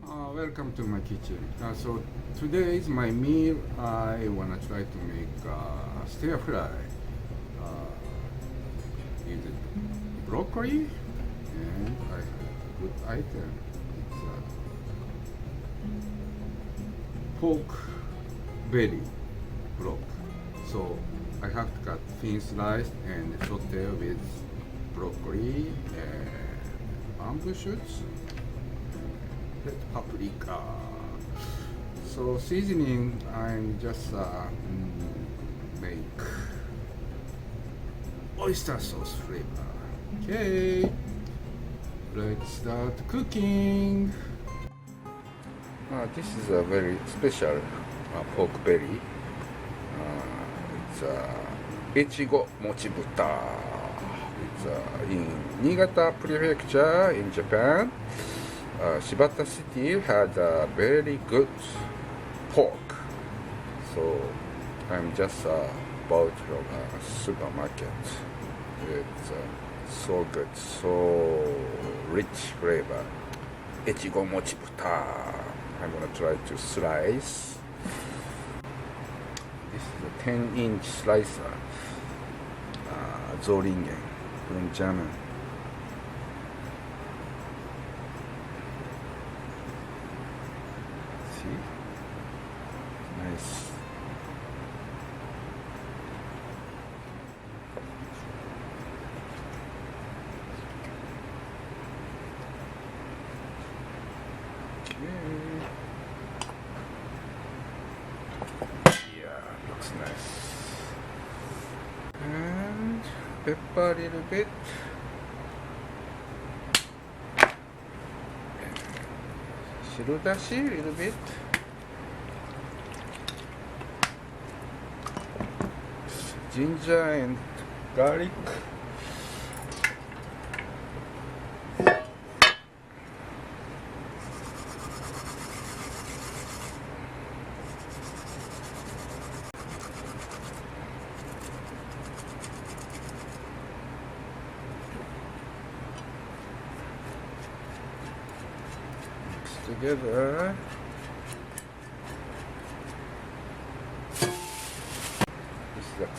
Welcome to my kitchen. So today is my meal. I wanna try to make stir fry. Use broccoli, and I have a good item. It's pork belly block. So I have to cut thin slice and saute with broccoli and bamboo shoots. Paprika. So seasoning, I'm just make oyster sauce flavor. Okay, let's start cooking. This is a very special pork belly. It's echigo mochibuta. It's in Niigata Prefecture in Japan. Shibata City had a very good pork, so I'm just bought from a supermarket. It's so good, so rich flavor. Echigomochibuta. I'm gonna try to slice. This is a 10-inch slicer, Zollingen from German. Nice. Okay. Yeah, looks nice. And pepper a little bit. Shirodashi a little bit. Ginger and garlic. Mix together.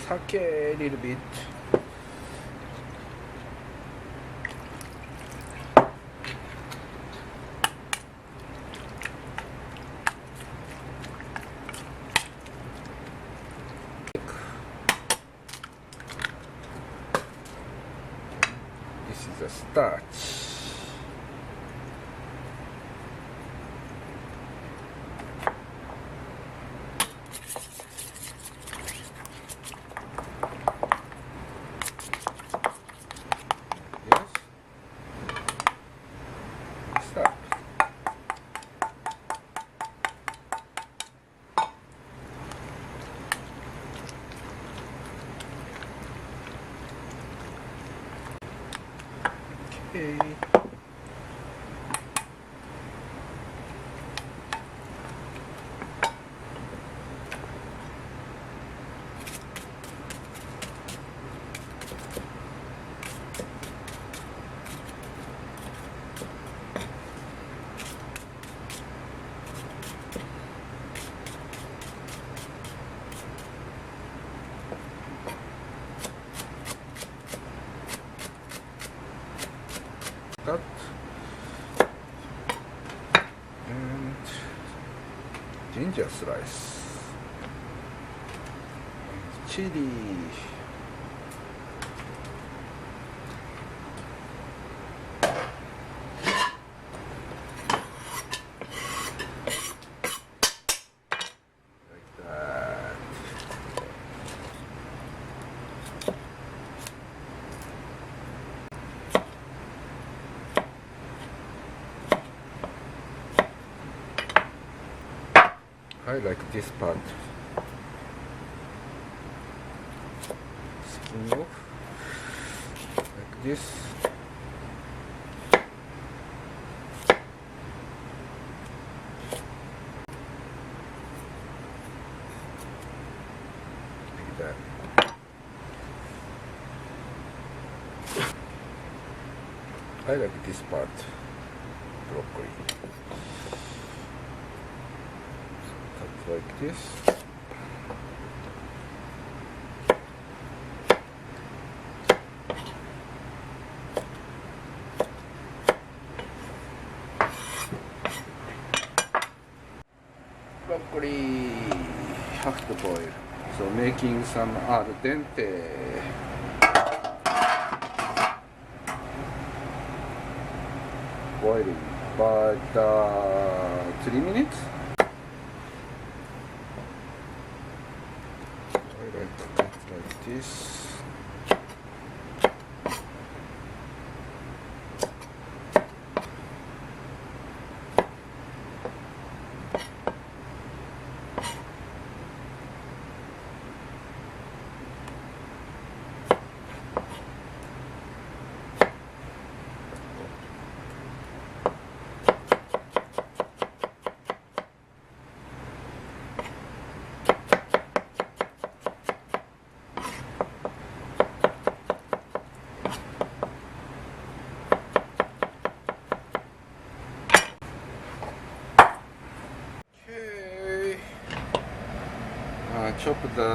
Sake a little bit. This is a starch. Okay. Cut and ginger slice, chili, like that. I like this part. Skin off like this. Like that. I like this part, broccoli. like this. Broccoli have to boil, so making some al dente. Boiling about 3 minutes. Like this. Chop the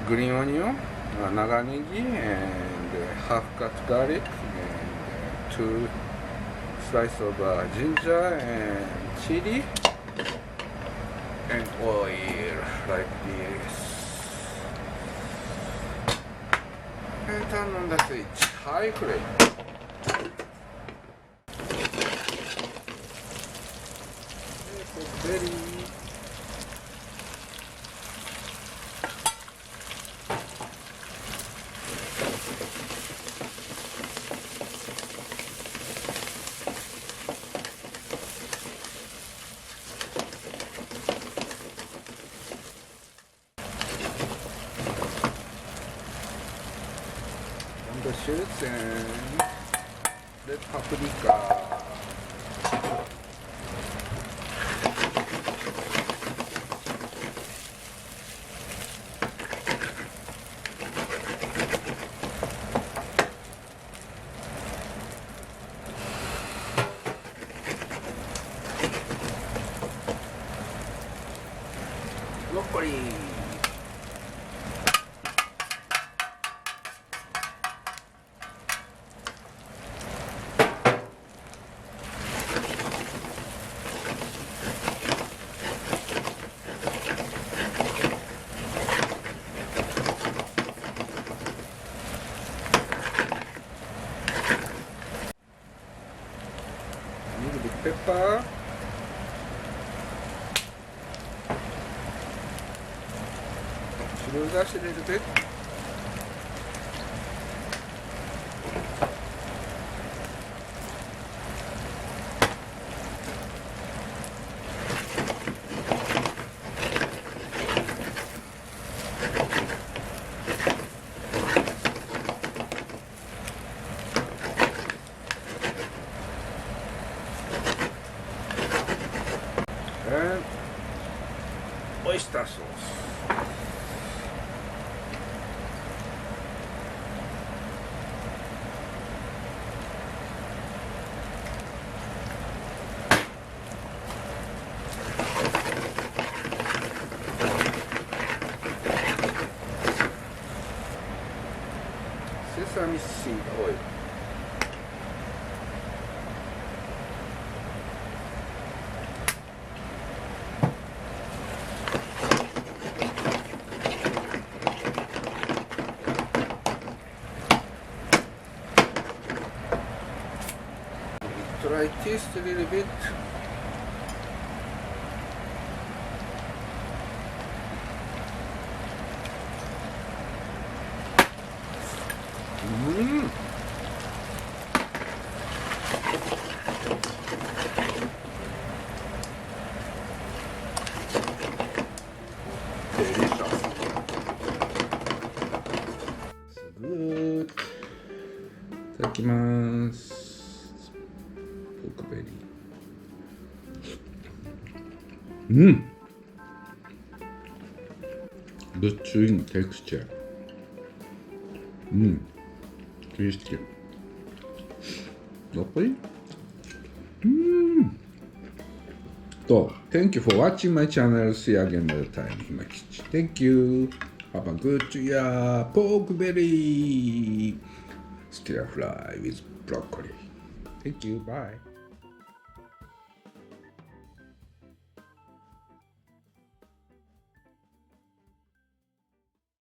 green onion, naganegi, and half cut garlic, and 2 slices of ginger and chili, and oil like this. And turn on the switch, high flame. Porkbelly. The shoots and red paprika. Broccoli. A little bit pepper. Chili dash a little bit. And oyster sauce. Sesame seed oil. Try taste a little bit. Delicious. So good. いただきます。Porkbelly. Good chewing texture. Tasty. Broccoli. So, thank you for watching my channel. See you again another time in my kitchen. Thank you. Have a good porkbelly stir fry with broccoli. Thank you. Bye.